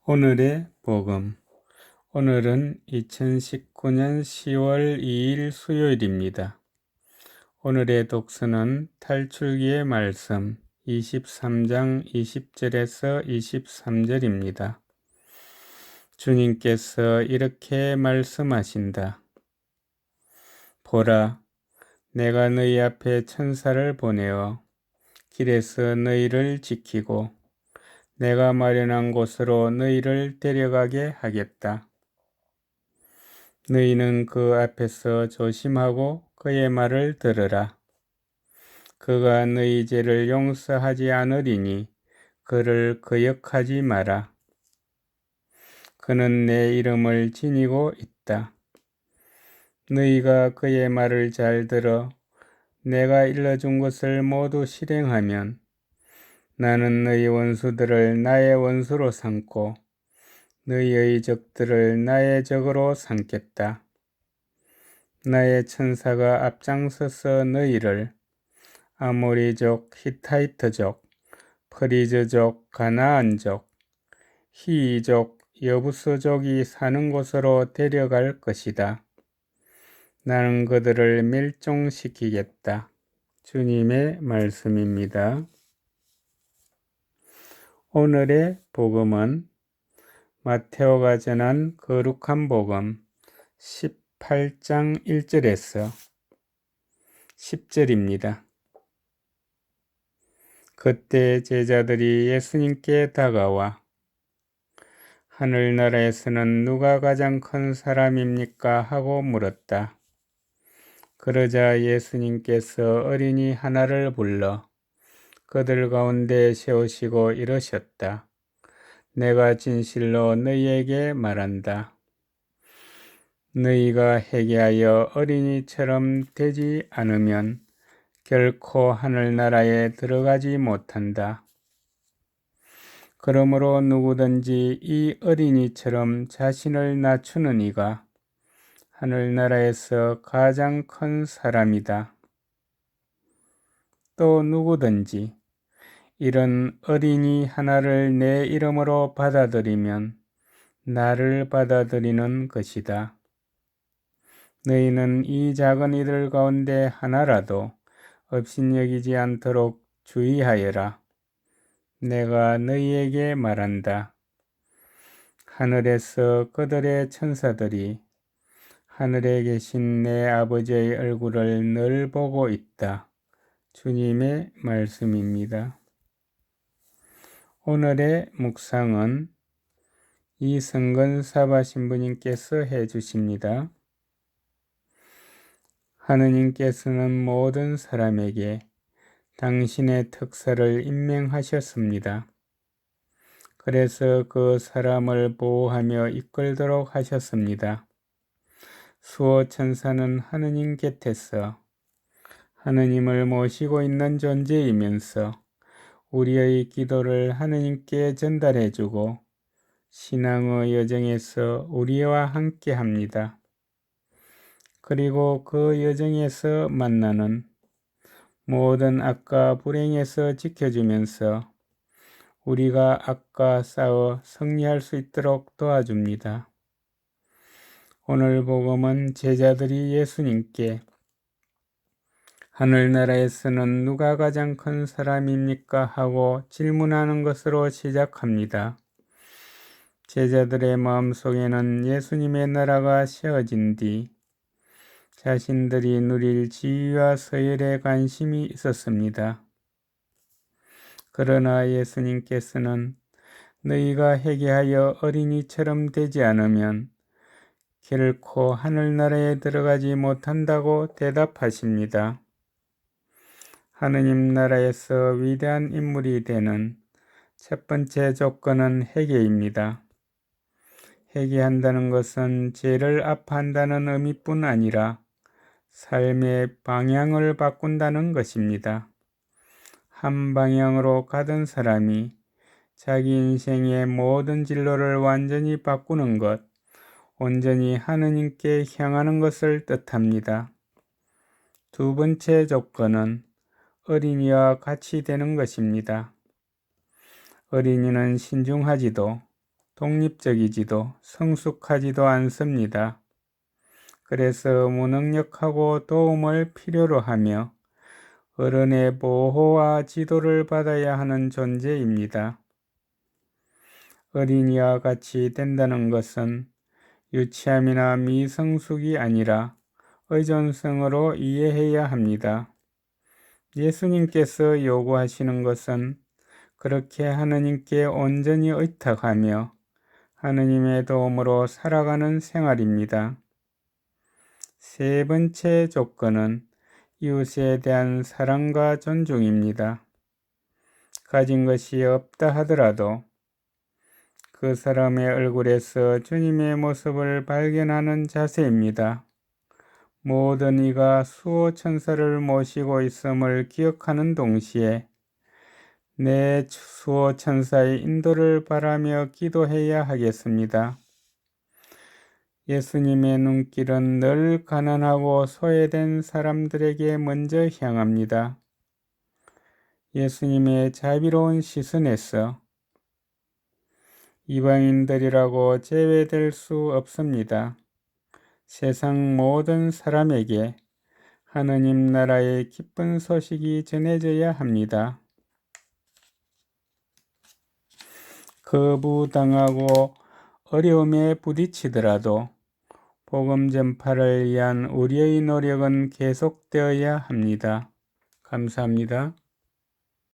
오늘의 복음. 오늘은 2019년 10월 2일 수요일입니다. 오늘의 독서는 탈출기의 말씀 23장 20절에서 23절입니다. 주님께서 이렇게 말씀하신다. 보라, 내가 너희 앞에 천사를 보내어 길에서 너희를 지키고 내가 마련한 곳으로 너희를 데려가게 하겠다. 너희는 그 앞에서 조심하고 그의 말을 들으라. 그가 너희 죄를 용서하지 않으리니 그를 거역하지 마라. 그는 내 이름을 지니고 있다. 너희가 그의 말을 잘 들어 내가 일러준 것을 모두 실행하면 나는 너희 원수들을 나의 원수로 삼고 너희의 적들을 나의 적으로 삼겠다. 나의 천사가 앞장서서 너희를 아모리족, 히타이트족, 프리즈족, 가나안족, 히이족, 여부스족이 사는 곳으로 데려갈 것이다. 나는 그들을 멸종시키겠다. 주님의 말씀입니다. 오늘의 복음은 마테오가 전한 거룩한 복음 18장 1절에서 10절입니다. 그때 제자들이 예수님께 다가와 하늘나라에서는 누가 가장 큰 사람입니까? 하고 물었다. 그러자 예수님께서 어린이 하나를 불러 그들 가운데 세우시고 이러셨다. 내가 진실로 너희에게 말한다. 너희가 회개하여 어린이처럼 되지 않으면 결코 하늘나라에 들어가지 못한다. 그러므로 누구든지 이 어린이처럼 자신을 낮추는 이가 하늘나라에서 가장 큰 사람이다. 또 누구든지 이런 어린이 하나를 내 이름으로 받아들이면 나를 받아들이는 것이다. 너희는 이 작은 이들 가운데 하나라도 업신여기지 않도록 주의하여라. 내가 너희에게 말한다. 하늘에서 그들의 천사들이 하늘에 계신 내 아버지의 얼굴을 늘 보고 있다. 주님의 말씀입니다. 오늘의 묵상은 이성근 사바 신부님께서 해주십니다. 하느님께서는 모든 사람에게 당신의 특사를 임명하셨습니다. 그래서 그 사람을 보호하며 이끌도록 하셨습니다. 수호 천사는 하느님 곁에서 하느님을 모시고 있는 존재이면서 우리의 기도를 하느님께 전달해주고 신앙의 여정에서 우리와 함께 합니다. 그리고 그 여정에서 만나는 모든 악과 불행에서 지켜주면서 우리가 악과 싸워 승리할 수 있도록 도와줍니다. 오늘 복음은 제자들이 예수님께 하늘나라에서는 누가 가장 큰 사람입니까? 하고 질문하는 것으로 시작합니다. 제자들의 마음속에는 예수님의 나라가 세워진 뒤 자신들이 누릴 지위와 서열에 관심이 있었습니다. 그러나 예수님께서는 너희가 회개하여 어린이처럼 되지 않으면 결코 하늘나라에 들어가지 못한다고 대답하십니다. 하느님 나라에서 위대한 인물이 되는 첫 번째 조건은 회개입니다. 회개한다는 것은 죄를 아파한다는 의미뿐 아니라 삶의 방향을 바꾼다는 것입니다. 한 방향으로 가던 사람이 자기 인생의 모든 진로를 완전히 바꾸는 것, 온전히 하느님께 향하는 것을 뜻합니다. 두 번째 조건은 어린이와 같이 되는 것입니다. 어린이는 신중하지도 독립적이지도 성숙하지도 않습니다. 그래서 무능력하고 도움을 필요로 하며 어른의 보호와 지도를 받아야 하는 존재입니다. 어린이와 같이 된다는 것은 유치함이나 미성숙이 아니라 의존성으로 이해해야 합니다. 예수님께서 요구하시는 것은 그렇게 하느님께 온전히 의탁하며 하느님의 도움으로 살아가는 생활입니다. 세 번째 조건은 이웃에 대한 사랑과 존중입니다. 가진 것이 없다 하더라도 그 사람의 얼굴에서 주님의 모습을 발견하는 자세입니다. 모든 이가 수호 천사를 모시고 있음을 기억하는 동시에 내 수호 천사의 인도를 바라며 기도해야 하겠습니다. 예수님의 눈길은 늘 가난하고 소외된 사람들에게 먼저 향합니다. 예수님의 자비로운 시선에서 이방인들이라고 제외될 수 없습니다. 세상 모든 사람에게 하느님 나라의 기쁜 소식이 전해져야 합니다. 거부당하고 어려움에 부딪히더라도 복음 전파를 위한 우리의 노력은 계속되어야 합니다. 감사합니다.